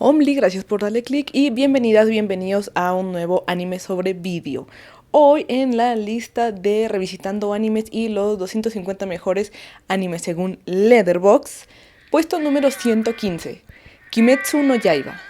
Omli, gracias por darle click y bienvenidas, bienvenidos a un nuevo anime sobre vídeo. Hoy en la lista de Revisitando Animes y los 250 mejores animes según Letterboxd, puesto número 115, Kimetsu no Yaiba.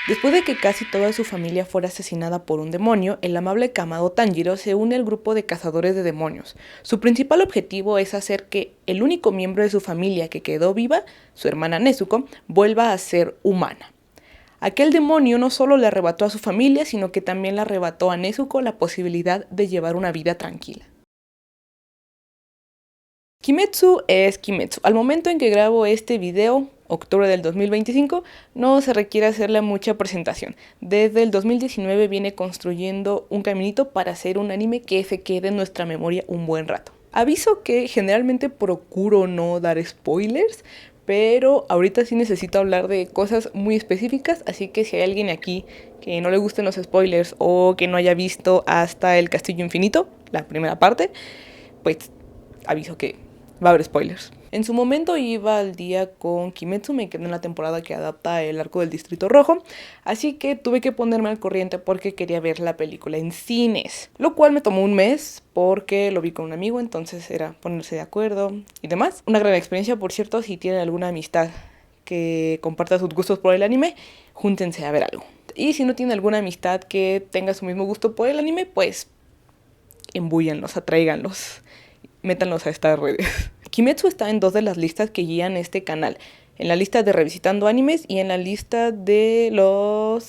Después de que casi toda su familia fuera asesinada por un demonio, el amable Kamado Tanjiro se une al grupo de cazadores de demonios. Su principal objetivo es hacer que el único miembro de su familia que quedó viva, su hermana Nezuko, vuelva a ser humana. Aquel demonio no solo le arrebató a su familia, sino que también le arrebató a Nezuko la posibilidad de llevar una vida tranquila. Kimetsu es Kimetsu. Al momento en que grabo este video, octubre del 2025, no se requiere hacerle mucha presentación. Desde el 2019 viene construyendo un caminito para hacer un anime que se quede en nuestra memoria un buen rato. Aviso que generalmente procuro no dar spoilers, pero ahorita sí necesito hablar de cosas muy específicas, así que si hay alguien aquí que no le gusten los spoilers o que no haya visto hasta el Castillo Infinito, la primera parte, pues aviso que va a haber spoilers. En su momento iba al día con Kimetsu, me quedé en la temporada que adapta el arco del Distrito Rojo, así que tuve que ponerme al corriente porque quería ver la película en cines, lo cual me tomó un mes porque lo vi con un amigo, entonces era ponerse de acuerdo y demás. Una gran experiencia, por cierto, si tienen alguna amistad que comparta sus gustos por el anime, júntense a ver algo. Y si no tienen alguna amistad que tenga su mismo gusto por el anime, pues embúyanlos, atráiganlos, métanlos a estas redes. Kimetsu está en dos de las listas que guían este canal, en la lista de Revisitando Animes y en la lista de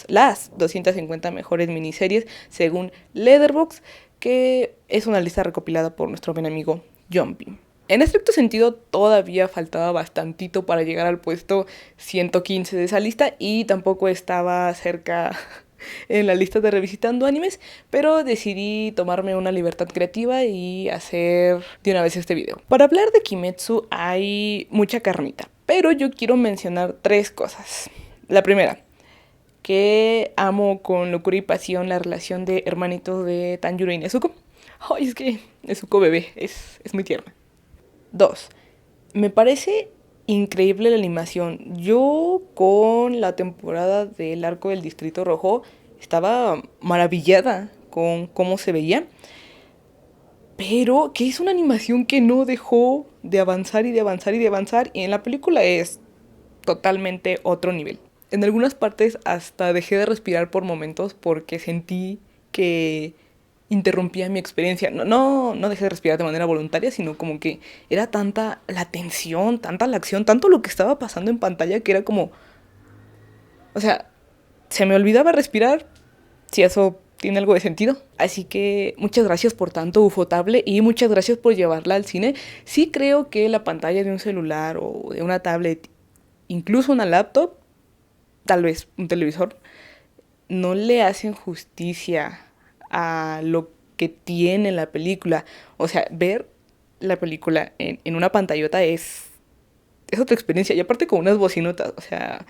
las 250 mejores miniseries según Letterboxd, que es una lista recopilada por nuestro buen amigo Jumpy. En estricto sentido, todavía faltaba bastantito para llegar al puesto 115 de esa lista y tampoco estaba cerca en la lista de Revisitando Animes, pero decidí tomarme una libertad creativa y hacer de una vez este video. Para hablar de Kimetsu hay mucha carnita, pero yo quiero mencionar tres cosas. La primera, que amo con locura y pasión la relación de hermanitos de Tanjiro y Nezuko. Ay, es que Nezuko bebé es muy tierna. 2. Me parece increíble la animación. Yo con la temporada del arco del Distrito Rojo estaba maravillada con cómo se veía, pero que es una animación que no dejó de avanzar y de avanzar y de avanzar, y en la película es totalmente otro nivel. En algunas partes hasta dejé de respirar por momentos porque sentí que interrumpía mi experiencia. No dejé de respirar de manera voluntaria, sino como que era tanta la tensión, tanta la acción, tanto lo que estaba pasando en pantalla que era como... O sea, se me olvidaba respirar, si eso tiene algo de sentido. Así que muchas gracias por tanto, Ufotable, y muchas gracias por llevarla al cine. Sí creo que la pantalla de un celular o de una tablet, incluso una laptop, tal vez un televisor, no le hacen justicia a lo que tiene la película. O sea, ver la película en una pantallota es otra experiencia. Y aparte con unas bocinotas, o sea,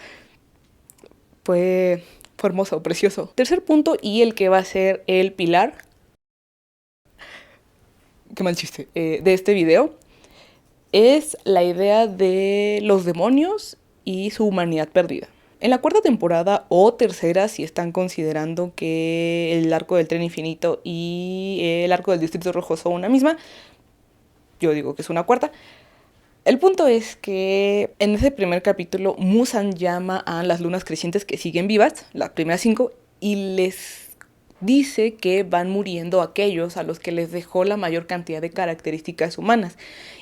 fue hermoso, precioso. Tercer punto, y el que va a ser el pilar, qué mal chiste, de este video, es la idea de los demonios y su humanidad perdida. En la cuarta temporada o tercera, si están considerando que el arco del Tren Infinito y el arco del Distrito Rojo son una misma, yo digo que es una cuarta. El punto es que en ese primer capítulo Muzan llama a las lunas crecientes que siguen vivas, las primeras 5, y les dice que van muriendo aquellos a los que les dejó la mayor cantidad de características humanas.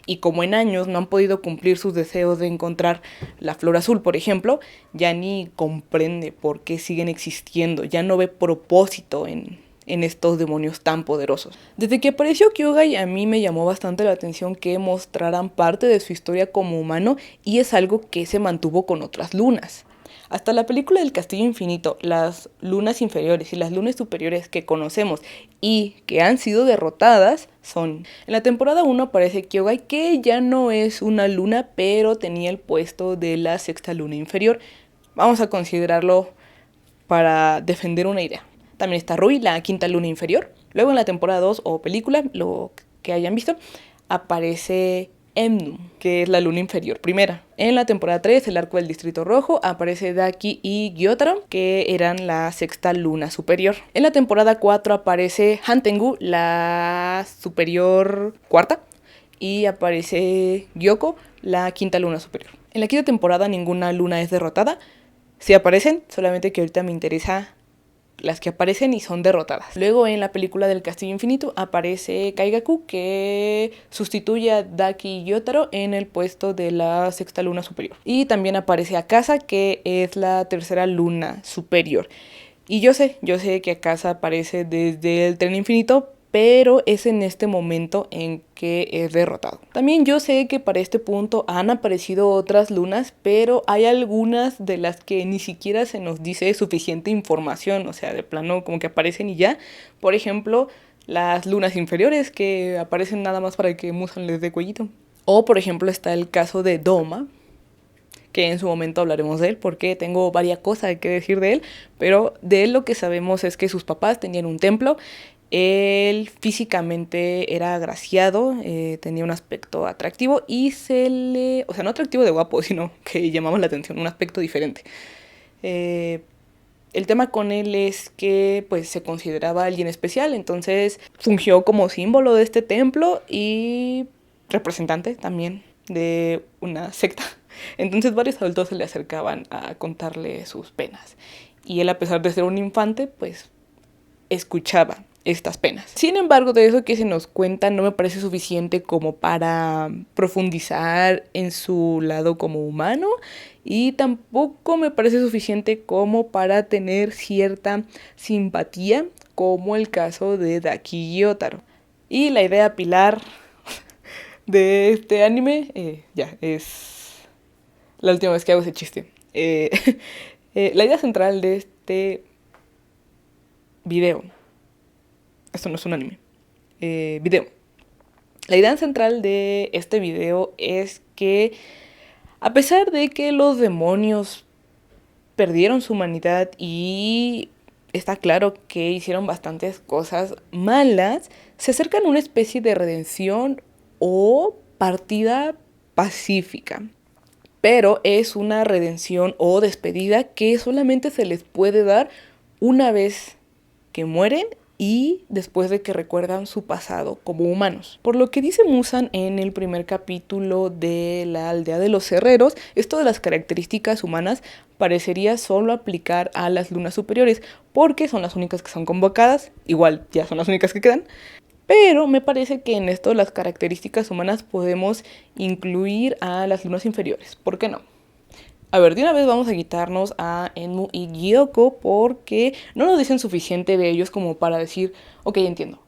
Y como en años no han podido cumplir sus deseos de encontrar la flor azul, por ejemplo, ya ni comprende por qué siguen existiendo, ya no ve propósito en estos demonios tan poderosos. Desde que apareció Kyogai, a mí me llamó bastante la atención que mostraran parte de su historia como humano, y es algo que se mantuvo con otras lunas. Hasta la película del Castillo Infinito, las lunas inferiores y las lunas superiores que conocemos y que han sido derrotadas son... En la temporada 1 aparece Kyogai, que ya no es una luna, pero tenía el puesto de la sexta luna inferior. Vamos a considerarlo para defender una idea. También está Rui, la quinta luna inferior. Luego en la temporada 2 o película, lo que hayan visto, aparece Emnu, que es la luna inferior primera. En la temporada 3, el arco del Distrito Rojo, aparece Daki y Gyotaro, que eran la sexta luna superior. En la temporada 4 aparece Hantengu, la superior cuarta, y aparece Gyoko, la quinta luna superior. En la quinta temporada ninguna luna es derrotada. Sí aparecen, solamente que ahorita me interesa las que aparecen y son derrotadas. Luego en la película del Castillo Infinito aparece Kaigaku, que sustituye a Daki y Gyotaro en el puesto de la sexta luna superior. Y también aparece Akasa, que es la tercera luna superior. Y yo sé que Akasa aparece desde el Tren Infinito, pero es en este momento en que es derrotado. También yo sé que para este punto han aparecido otras lunas, pero hay algunas de las que ni siquiera se nos dice suficiente información, o sea, de plano como que aparecen y ya. Por ejemplo, las lunas inferiores, que aparecen nada más para que Musan les dé cuellito. O por ejemplo está el caso de Doma, que en su momento hablaremos de él porque tengo varias cosas que decir de él, pero de él lo que sabemos es que sus papás tenían un templo. Él físicamente era agraciado, tenía un aspecto atractivo y o sea, no atractivo de guapo, sino que llamaba la atención, un aspecto diferente. El tema con él es que pues se consideraba alguien especial, entonces fungió como símbolo de este templo y representante también de una secta. Entonces varios adultos se le acercaban a contarle sus penas. Y él, a pesar de ser un infante, pues escuchaba estas penas. Sin embargo, de eso que se nos cuenta no me parece suficiente como para profundizar en su lado como humano, y tampoco me parece suficiente como para tener cierta simpatía, como el caso de Daki Gyotaro. Y la idea pilar de este anime, ya, es la última vez que hago ese chiste. La idea central de este video, esto no es un anime, video. La idea central de este video es que, a pesar de que los demonios perdieron su humanidad y está claro que hicieron bastantes cosas malas, se acercan a una especie de redención o partida pacífica. Pero es una redención o despedida que solamente se les puede dar una vez que mueren y después de que recuerdan su pasado como humanos. Por lo que dice Musan en el primer capítulo de la aldea de los herreros, esto de las características humanas parecería solo aplicar a las lunas superiores, porque son las únicas que son convocadas, igual ya son las únicas que quedan. Pero me parece que en esto de las características humanas podemos incluir a las lunas inferiores. ¿Por qué no? A ver, de una vez vamos a quitarnos a Enmu y Gyoko porque no nos dicen suficiente de ellos como para decir, ok, entiendo.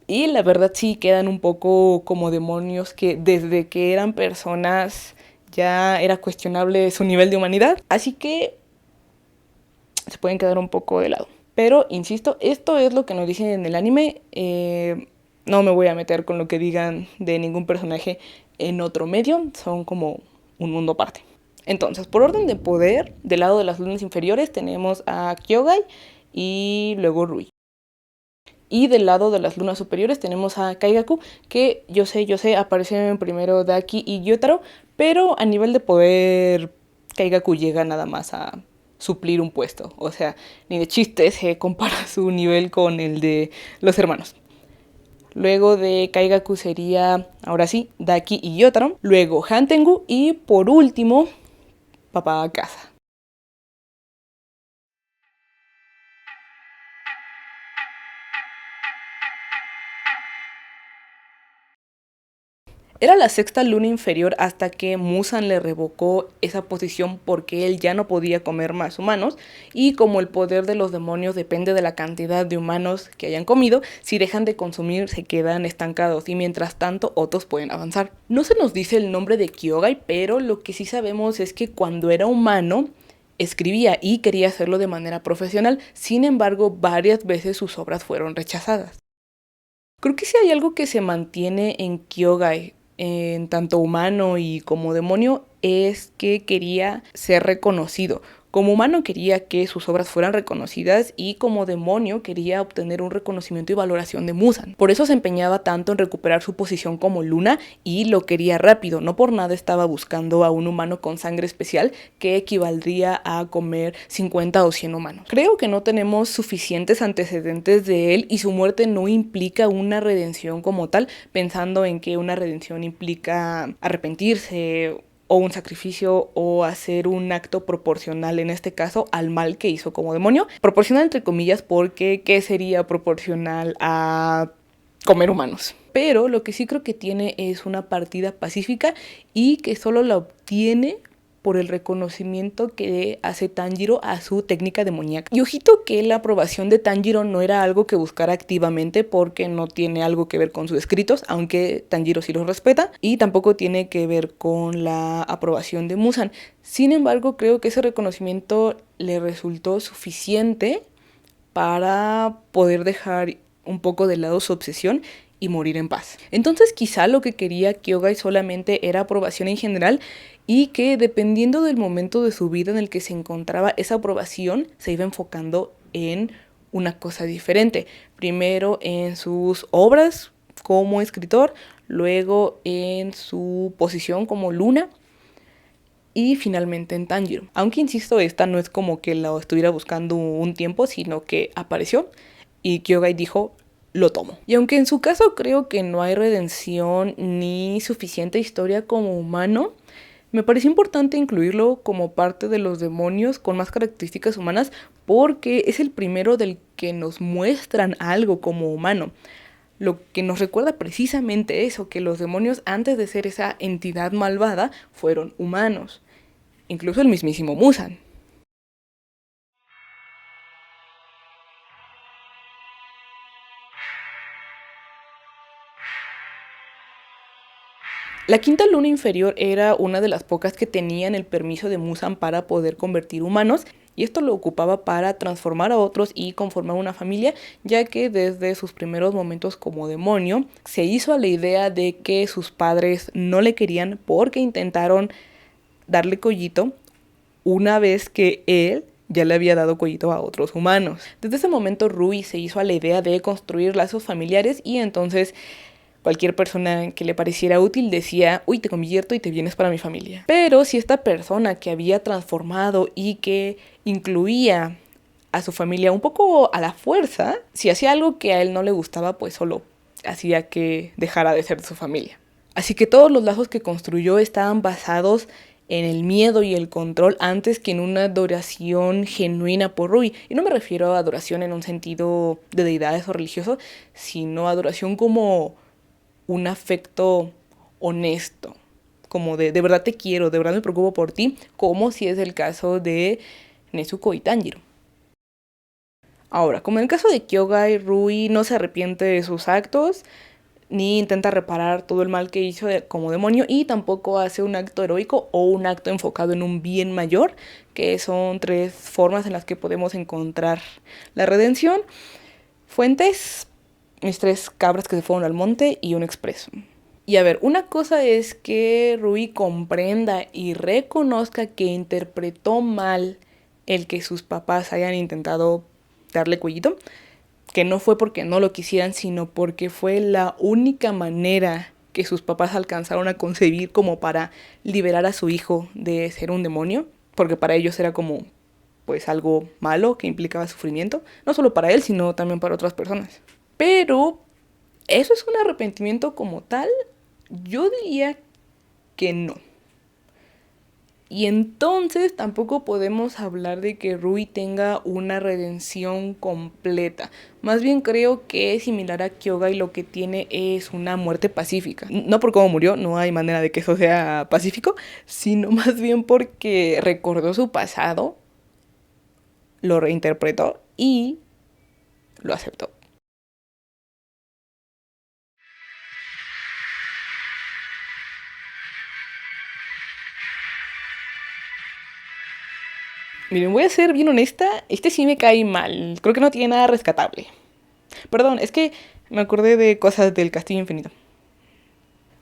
Y la verdad sí quedan un poco como demonios que desde que eran personas ya era cuestionable su nivel de humanidad. Así que se pueden quedar un poco de lado. Pero, insisto, esto es lo que nos dicen en el anime. No me voy a meter con lo que digan de ningún personaje en otro medio. Son como un mundo aparte. Entonces, por orden de poder, del lado de las lunas inferiores tenemos a Kyogai y luego Rui. Y del lado de las lunas superiores tenemos a Kaigaku, que yo sé, aparecen primero Daki y Gyotaro, pero a nivel de poder, Kaigaku llega nada más a suplir un puesto. O sea, ni de chiste se compara su nivel con el de los hermanos. Luego de Kaigaku sería, ahora sí, Daki y Gyotaro. Luego Hantengu y por último, Papá Akasa. Era la sexta luna inferior hasta que Musan le revocó esa posición porque él ya no podía comer más humanos, y como el poder de los demonios depende de la cantidad de humanos que hayan comido, si dejan de consumir se quedan estancados y mientras tanto otros pueden avanzar. No se nos dice el nombre de Kyogai, pero lo que sí sabemos es que cuando era humano escribía y quería hacerlo de manera profesional, sin embargo varias veces sus obras fueron rechazadas. Creo que si hay algo que se mantiene en Kyogai, en tanto humano y como demonio, es que quería ser reconocido Como humano quería que sus obras fueran reconocidas y como demonio quería obtener un reconocimiento y valoración de Muzan. Por eso se empeñaba tanto en recuperar su posición como Luna y lo quería rápido. No por nada estaba buscando a un humano con sangre especial que equivaldría a comer 50 o 100 humanos. Creo que no tenemos suficientes antecedentes de él y su muerte no implica una redención como tal, pensando en que una redención implica arrepentirse o un sacrificio o hacer un acto proporcional, en este caso, al mal que hizo como demonio. Proporcional entre comillas porque ¿qué sería proporcional a comer humanos? Pero lo que sí creo que tiene es una partida pacífica y que solo la obtiene por el reconocimiento que hace Tanjiro a su técnica demoníaca. Y ojito que la aprobación de Tanjiro no era algo que buscara activamente porque no tiene algo que ver con sus escritos, aunque Tanjiro sí los respeta, y tampoco tiene que ver con la aprobación de Muzan. Sin embargo, creo que ese reconocimiento le resultó suficiente para poder dejar un poco de lado su obsesión y morir en paz. Entonces quizá lo que quería Kyogai solamente era aprobación en general y que dependiendo del momento de su vida en el que se encontraba, esa aprobación se iba enfocando en una cosa diferente. Primero en sus obras como escritor, luego en su posición como Luna y finalmente en Tanjiro. Aunque insisto, esta no es como que la estuviera buscando un tiempo, sino que apareció y Kyogai dijo: lo tomo. Y aunque en su caso creo que no hay redención ni suficiente historia como humano, me pareció importante incluirlo como parte de los demonios con más características humanas porque es el primero del que nos muestran algo como humano. Lo que nos recuerda precisamente eso, que los demonios antes de ser esa entidad malvada fueron humanos. Incluso el mismísimo Muzan. La quinta luna inferior era una de las pocas que tenían el permiso de Muzan para poder convertir humanos, y esto lo ocupaba para transformar a otros y conformar una familia, ya que desde sus primeros momentos como demonio se hizo a la idea de que sus padres no le querían porque intentaron darle collito una vez que él ya le había dado collito a otros humanos. Desde ese momento Rui se hizo a la idea de construir lazos familiares y entonces cualquier persona que le pareciera útil decía: uy, te convierto y te vienes para mi familia. Pero si esta persona que había transformado y que incluía a su familia un poco a la fuerza, si hacía algo que a él no le gustaba, pues solo hacía que dejara de ser de su familia. Así que todos los lazos que construyó estaban basados en el miedo y el control antes que en una adoración genuina por Rui. Y no me refiero a adoración en un sentido de deidades o religioso, sino adoración como un afecto honesto, como de verdad te quiero, de verdad me preocupo por ti, como si es el caso de Nezuko y Tanjiro. Ahora, como en el caso de Kyogai, Rui no se arrepiente de sus actos, ni intenta reparar todo el mal que hizo como demonio, y tampoco hace un acto heroico o un acto enfocado en un bien mayor, que son tres formas en las que podemos encontrar la redención. Fuentes: mis tres cabras que se fueron al monte y un expreso. Y a ver, una cosa es que Rui comprenda y reconozca que interpretó mal el que sus papás hayan intentado darle cuellito, que no fue porque no lo quisieran, sino porque fue la única manera que sus papás alcanzaron a concebir como para liberar a su hijo de ser un demonio, porque para ellos era como pues algo malo que implicaba sufrimiento, no solo para él, sino también para otras personas. Pero ¿eso es un arrepentimiento como tal? Yo diría que no. Y entonces tampoco podemos hablar de que Rui tenga una redención completa. Más bien creo que es similar a Kyogai, lo que tiene es una muerte pacífica. No por cómo murió, no hay manera de que eso sea pacífico, sino más bien porque recordó su pasado, lo reinterpretó y lo aceptó. Miren, voy a ser bien honesta, este sí me cae mal, creo que no tiene nada rescatable. Perdón, es que me acordé de cosas del Castillo Infinito.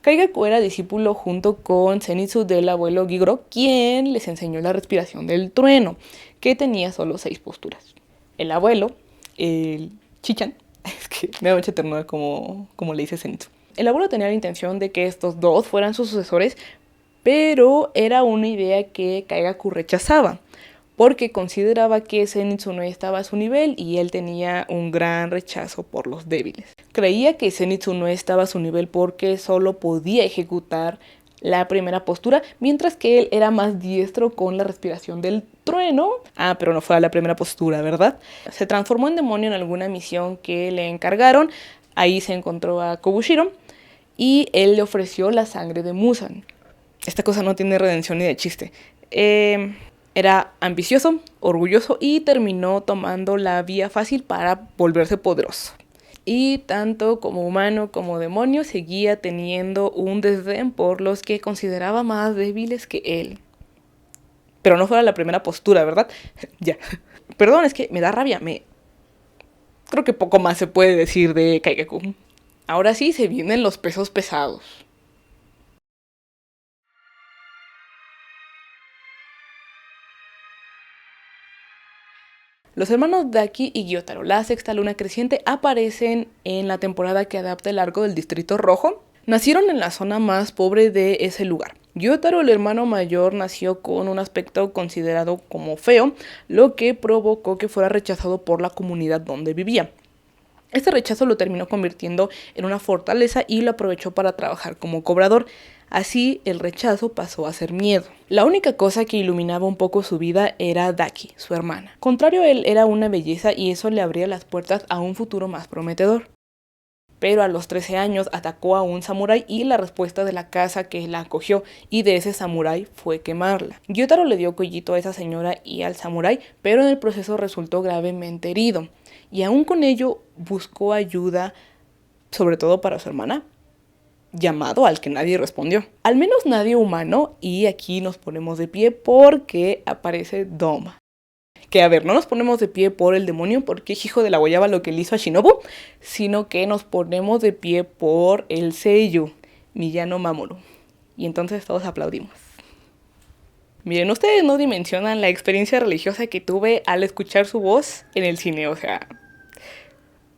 Kaigaku era discípulo junto con Zenitsu del abuelo Gigoro, quien les enseñó la respiración del trueno, que tenía solo 6 posturas. El abuelo, el Chichan, es que me da mucha ternura como le dice Zenitsu. El abuelo tenía la intención de que estos dos fueran sus sucesores, pero era una idea que Kaigaku rechazaba, porque consideraba que Zenitsu no estaba a su nivel y él tenía un gran rechazo por los débiles. Creía que Zenitsu no estaba a su nivel porque solo podía ejecutar la primera postura, mientras que él era más diestro con la respiración del trueno. Pero no fue la primera postura, ¿verdad? Se transformó en demonio en alguna misión que le encargaron. Ahí se encontró a Kobushiro y él le ofreció la sangre de Muzan. Esta cosa no tiene redención ni de chiste. Era ambicioso, orgulloso y terminó tomando la vía fácil para volverse poderoso. Y tanto como humano como demonio seguía teniendo un desdén por los que consideraba más débiles que él. Pero no fuera la primera postura, ¿verdad? Ya. Perdón, es que me da rabia. Creo que poco más se puede decir de Kaigaku. Ahora sí se vienen los pesos pesados. Los hermanos Daki y Gyotaro, la sexta luna creciente, aparecen en la temporada que adapta el arco del Distrito Rojo. Nacieron en la zona más pobre de ese lugar. Gyotaro, el hermano mayor, nació con un aspecto considerado como feo, lo que provocó que fuera rechazado por la comunidad donde vivía. Este rechazo lo terminó convirtiendo en una fortaleza y lo aprovechó para trabajar como cobrador. Así, el rechazo pasó a ser miedo. La única cosa que iluminaba un poco su vida era Daki, su hermana. Contrario a él, era una belleza y eso le abría las puertas a un futuro más prometedor. Pero a los 13 años atacó a un samurái y la respuesta de la casa que la acogió y de ese samurái fue quemarla. Gyotaro le dio collito a esa señora y al samurái, pero en el proceso resultó gravemente herido. Y aún con ello buscó ayuda, sobre todo para su hermana, llamado al que nadie respondió. Al menos nadie humano, y aquí nos ponemos de pie porque aparece Doma. Que a ver, no nos ponemos de pie por el demonio porque es hijo de la guayaba lo que le hizo a Shinobu, sino que nos ponemos de pie por el Seiyu, Miyano Mamoru. Y entonces todos aplaudimos. Miren, ustedes no dimensionan la experiencia religiosa que tuve al escuchar su voz en el cine, o sea,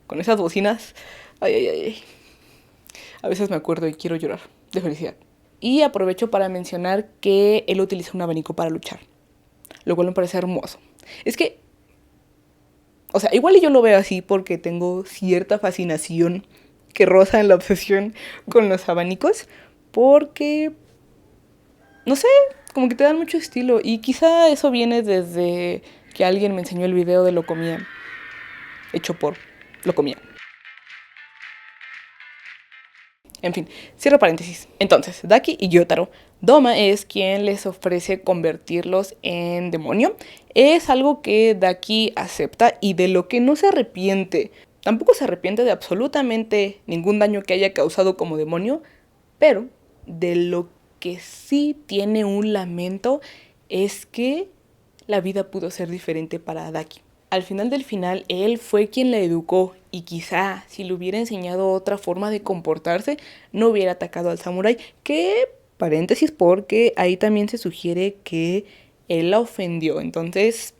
con esas bocinas, ay, ay, ay. A veces me acuerdo y quiero llorar de felicidad. Y aprovecho para mencionar que él utiliza un abanico para luchar, lo cual me parece hermoso. Es que, o sea, igual yo lo veo así porque tengo cierta fascinación que roza en la obsesión con los abanicos, porque, no sé, como que te dan mucho estilo. Y quizá eso viene desde que alguien me enseñó el video de Lo Comía, hecho por Lo Comía. En fin, cierro paréntesis. Entonces, Daki y Gyotaro, Doma es quien les ofrece convertirlos en demonio. Es algo que Daki acepta y de lo que no se arrepiente. Tampoco se arrepiente de absolutamente ningún daño que haya causado como demonio, pero de lo que sí tiene un lamento es que la vida pudo ser diferente para Daki. Al final del final, él fue quien la educó y quizá si le hubiera enseñado otra forma de comportarse, no hubiera atacado al samurái. Que, paréntesis, porque ahí también se sugiere que él la ofendió. Entonces,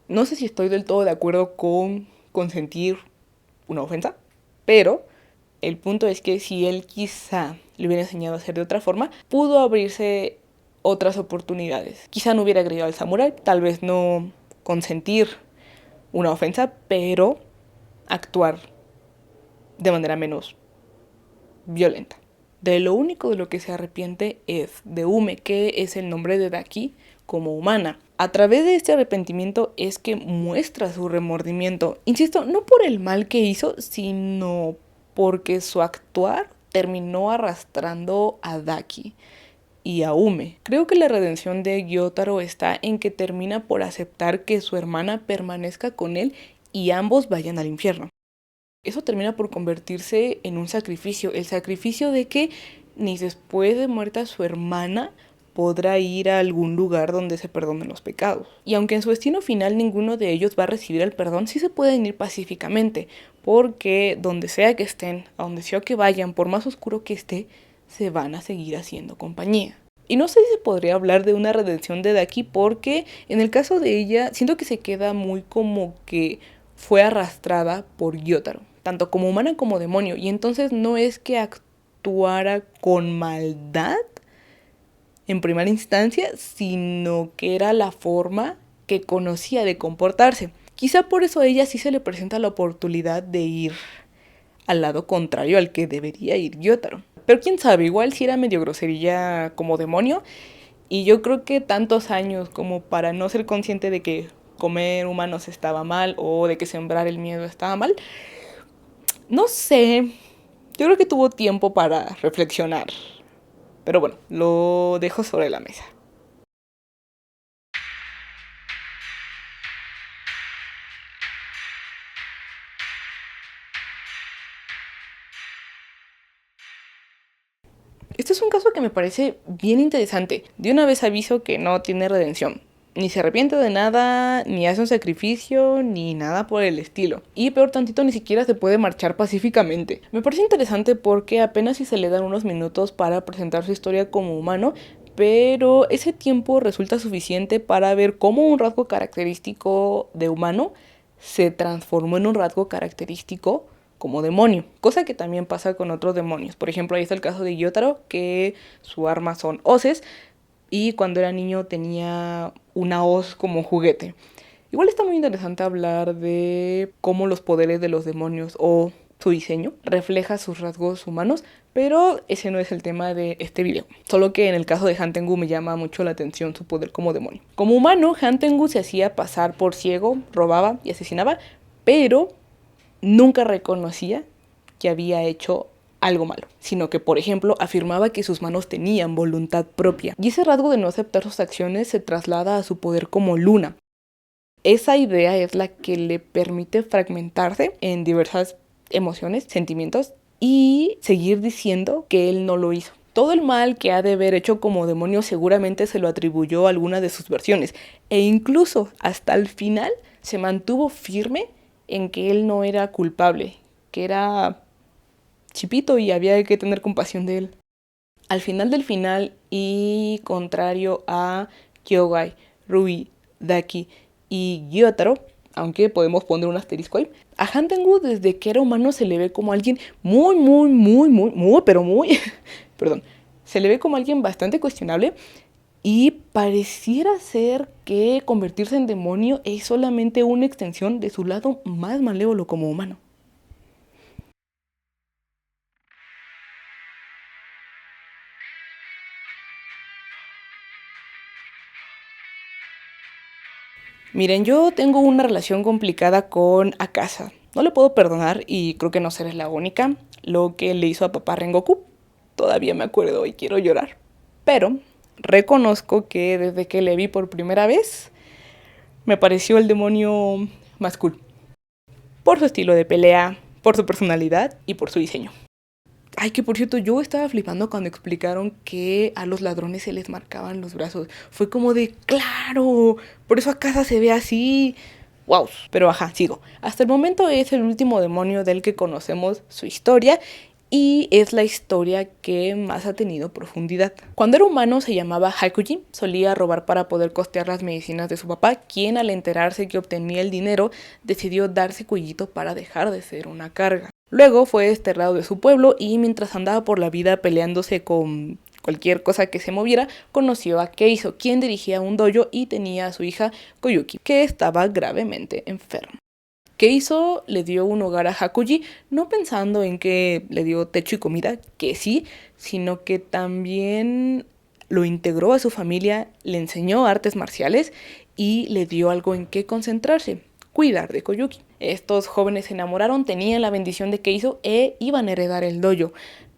no sé si estoy del todo de acuerdo con consentir una ofensa, pero el punto es que si él quizá le hubiera enseñado a hacer de otra forma, pudo abrirse otras oportunidades. Quizá no hubiera agredido al samurái, tal vez no consentir una ofensa, pero actuar de manera menos violenta. De lo único de lo que se arrepiente es de Ume, que es el nombre de Daki como humana. A través de este arrepentimiento es que muestra su remordimiento. Insisto, no por el mal que hizo, sino porque su actuar terminó arrastrando a Daki y a Ume. Creo que la redención de Gyotaro está en que termina por aceptar que su hermana permanezca con él y ambos vayan al infierno. Eso termina por convertirse en un sacrificio, el sacrificio de que ni después de muerta su hermana podrá ir a algún lugar donde se perdonen los pecados. Y aunque en su destino final ninguno de ellos va a recibir el perdón, sí se pueden ir pacíficamente, porque donde sea que estén, a donde sea que vayan, por más oscuro que esté, se van a seguir haciendo compañía. Y no sé si se podría hablar de una redención de Daki, porque en el caso de ella siento que se queda muy como que fue arrastrada por Gyotaro, tanto como humana como demonio, y entonces no es que actuara con maldad en primera instancia, sino que era la forma que conocía de comportarse. Quizá por eso a ella sí se le presenta la oportunidad de ir al lado contrario al que debería ir Gyotaro. Pero quién sabe, igual si era medio groserilla como demonio, y yo creo que tantos años como para no ser consciente de que comer humanos estaba mal o de que sembrar el miedo estaba mal, no sé, yo creo que tuvo tiempo para reflexionar. Pero bueno, lo dejo sobre la mesa. Este es un caso que me parece bien interesante. De una vez aviso que no tiene redención. Ni se arrepiente de nada, ni hace un sacrificio, ni nada por el estilo. Y peor tantito, ni siquiera se puede marchar pacíficamente. Me parece interesante porque apenas si se le dan unos minutos para presentar su historia como humano, pero ese tiempo resulta suficiente para ver cómo un rasgo característico de humano se transformó en un rasgo característico como demonio, cosa que también pasa con otros demonios. Por ejemplo, ahí está el caso de Gyotaro, que su arma son hoces, y cuando era niño tenía una hoz como juguete. Igual está muy interesante hablar de cómo los poderes de los demonios o su diseño refleja sus rasgos humanos, pero ese no es el tema de este video. Solo que en el caso de Han Tengu me llama mucho la atención su poder como demonio. Como humano, Han Tengu se hacía pasar por ciego, robaba y asesinaba, pero nunca reconocía que había hecho algo malo, sino que, por ejemplo, afirmaba que sus manos tenían voluntad propia. Y ese rasgo de no aceptar sus acciones se traslada a su poder como luna. Esa idea es la que le permite fragmentarse en diversas emociones, sentimientos, y seguir diciendo que él no lo hizo. Todo el mal que ha de haber hecho como demonio seguramente se lo atribuyó a alguna de sus versiones, e incluso hasta el final se mantuvo firme en que él no era culpable, que era chipito y había que tener compasión de él. Al final del final, y contrario a Kyogai, Rui, Daki y Gyotaro, aunque podemos poner un asterisco ahí, a Han Tengu desde que era humano se le ve como alguien perdón, se le ve como alguien bastante cuestionable, y pareciera ser que convertirse en demonio es solamente una extensión de su lado más malévolo como humano. Miren, yo tengo una relación complicada con Akasa. No le puedo perdonar y creo que no seré la única. Lo que le hizo a papá Rengoku. Todavía me acuerdo y quiero llorar. Pero reconozco que desde que le vi por primera vez, me pareció el demonio más cool. Por su estilo de pelea, por su personalidad y por su diseño. Ay, que por cierto, yo estaba flipando cuando explicaron que a los ladrones se les marcaban los brazos. Fue como de, claro, por eso Akasa se ve así. Wow, pero ajá, sigo. Hasta el momento es el último demonio del que conocemos su historia, y es la historia que más ha tenido profundidad. Cuando era humano se llamaba Hakuji, solía robar para poder costear las medicinas de su papá, quien al enterarse que obtenía el dinero decidió darse cuellito para dejar de ser una carga. Luego fue desterrado de su pueblo y mientras andaba por la vida peleándose con cualquier cosa que se moviera, conoció a Keizo, quien dirigía un dojo y tenía a su hija Koyuki, que estaba gravemente enferma. Keizo le dio un hogar a Hakuji, no pensando en que le dio techo y comida, que sí, sino que también lo integró a su familia, le enseñó artes marciales y le dio algo en qué concentrarse: cuidar de Koyuki. Estos jóvenes se enamoraron, tenían la bendición de Keizo e iban a heredar el dojo.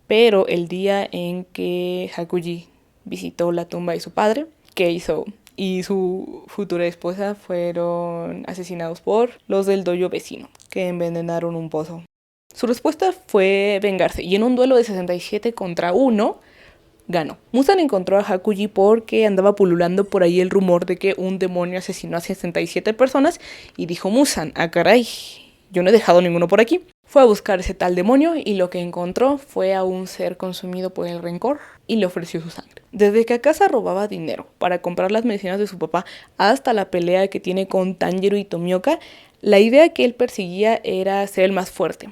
Pero el día en que Hakuji visitó la tumba de su padre, Keizo y su futura esposa fueron asesinados por los del dojo vecino, que envenenaron un pozo. Su respuesta fue vengarse, y en un duelo de 67 contra 1, ganó. Muzan encontró a Hakuji porque andaba pululando por ahí el rumor de que un demonio asesinó a 67 personas, y dijo Muzan, ah caray, yo no he dejado ninguno por aquí. Fue a buscar ese tal demonio y lo que encontró fue a un ser consumido por el rencor y le ofreció su sangre. Desde que Akaza robaba dinero para comprar las medicinas de su papá hasta la pelea que tiene con Tanjiro y Tomioka, la idea que él perseguía era ser el más fuerte,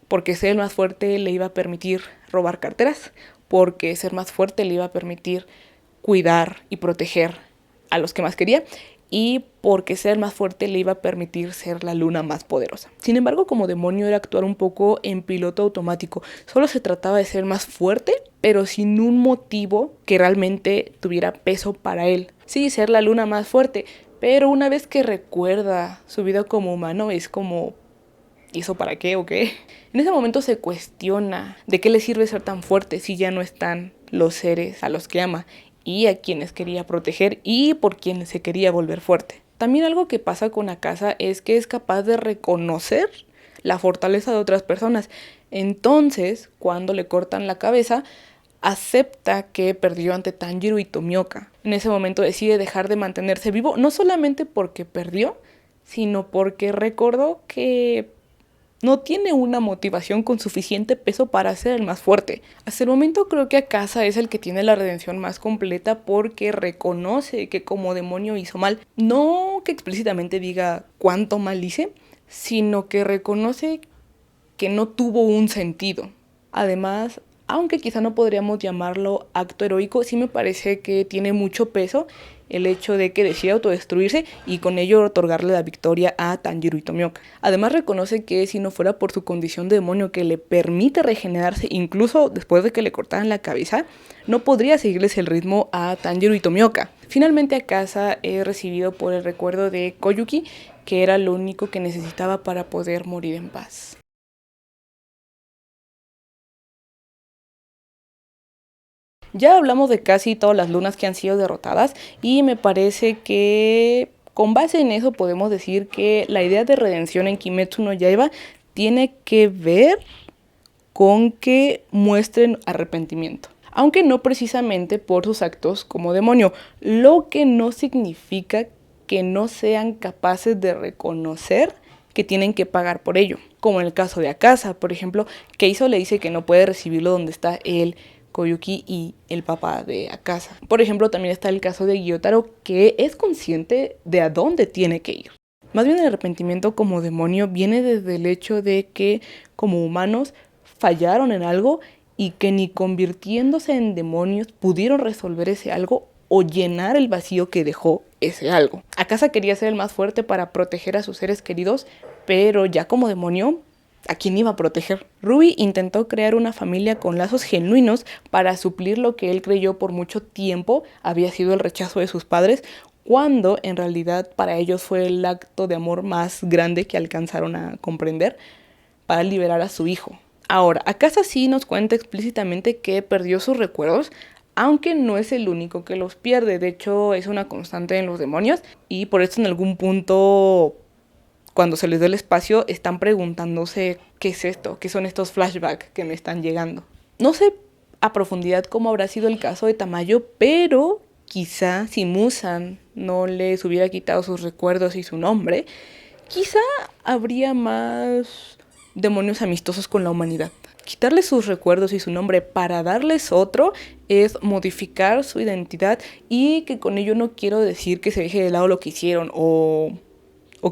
porque ser el más fuerte le iba a permitir robar carteras, porque ser más fuerte le iba a permitir cuidar y proteger a los que más quería, y porque ser más fuerte le iba a permitir ser la luna más poderosa. Sin embargo, como demonio era actuar un poco en piloto automático. Solo se trataba de ser más fuerte, pero sin un motivo que realmente tuviera peso para él. Sí, ser la luna más fuerte, pero una vez que recuerda su vida como humano es como... ¿y eso para qué o qué? En ese momento se cuestiona de qué le sirve ser tan fuerte si ya no están los seres a los que ama y a quienes quería proteger y por quienes se quería volver fuerte. También algo que pasa con Akaza es que es capaz de reconocer la fortaleza de otras personas. Entonces, cuando le cortan la cabeza, acepta que perdió ante Tanjiro y Tomioka. En ese momento decide dejar de mantenerse vivo, no solamente porque perdió, sino porque recordó que no tiene una motivación con suficiente peso para ser el más fuerte. Hasta el momento creo que Akaza es el que tiene la redención más completa porque reconoce que como demonio hizo mal. No que explícitamente diga cuánto mal hice, sino que reconoce que no tuvo un sentido. Además, aunque quizá no podríamos llamarlo acto heroico, sí me parece que tiene mucho peso el hecho de que decida autodestruirse y con ello otorgarle la victoria a Tanjiro y Tomioka. Además reconoce que si no fuera por su condición de demonio que le permite regenerarse incluso después de que le cortaran la cabeza, no podría seguirles el ritmo a Tanjiro y Tomioka. Finalmente Akaza es recibido por el recuerdo de Koyuki, que era lo único que necesitaba para poder morir en paz. Ya hablamos de casi todas las lunas que han sido derrotadas y me parece que con base en eso podemos decir que la idea de redención en Kimetsu no Yaiba tiene que ver con que muestren arrepentimiento, aunque no precisamente por sus actos como demonio, lo que no significa que no sean capaces de reconocer que tienen que pagar por ello, como en el caso de Akaza, por ejemplo. Keizo le dice que no puede recibirlo donde está él, Koyuki y el papá de Akaza. Por ejemplo, también está el caso de Gyotaro, que es consciente de a dónde tiene que ir. Más bien el arrepentimiento como demonio viene desde el hecho de que como humanos fallaron en algo y que ni convirtiéndose en demonios pudieron resolver ese algo o llenar el vacío que dejó ese algo. Akaza quería ser el más fuerte para proteger a sus seres queridos, pero ya como demonio, ¿a quién iba a proteger? Ruby intentó crear una familia con lazos genuinos para suplir lo que él creyó por mucho tiempo había sido el rechazo de sus padres, cuando en realidad para ellos fue el acto de amor más grande que alcanzaron a comprender para liberar a su hijo. Ahora, Akaza sí nos cuenta explícitamente que perdió sus recuerdos, aunque no es el único que los pierde. De hecho, es una constante en los demonios y por eso en algún punto, cuando se les dé el espacio, están preguntándose qué es esto, qué son estos flashbacks que me están llegando. No sé a profundidad cómo habrá sido el caso de Tamayo, pero quizá si Muzan no les hubiera quitado sus recuerdos y su nombre, quizá habría más demonios amistosos con la humanidad. Quitarles sus recuerdos y su nombre para darles otro es modificar su identidad, y que con ello no quiero decir que se deje de lado lo que hicieron o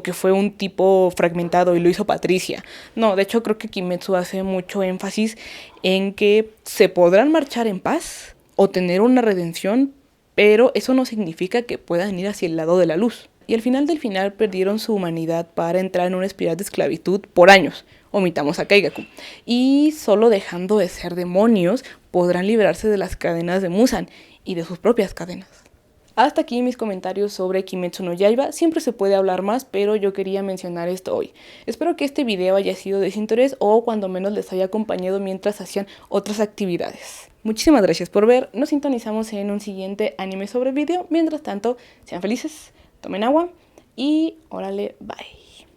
que fue un tipo fragmentado y lo hizo Patricia. No, de hecho creo que Kimetsu hace mucho énfasis en que se podrán marchar en paz o tener una redención, pero eso no significa que puedan ir hacia el lado de la luz. Y al final del final perdieron su humanidad para entrar en una espiral de esclavitud por años. Omitamos a Kaigaku. Y solo dejando de ser demonios podrán liberarse de las cadenas de Muzan y de sus propias cadenas. Hasta aquí mis comentarios sobre Kimetsu no Yaiba. Siempre se puede hablar más, pero yo quería mencionar esto hoy. Espero que este video haya sido de su interés o cuando menos les haya acompañado mientras hacían otras actividades. Muchísimas gracias por ver. Nos sintonizamos en un siguiente anime sobre video. Mientras tanto, sean felices, tomen agua y órale, bye.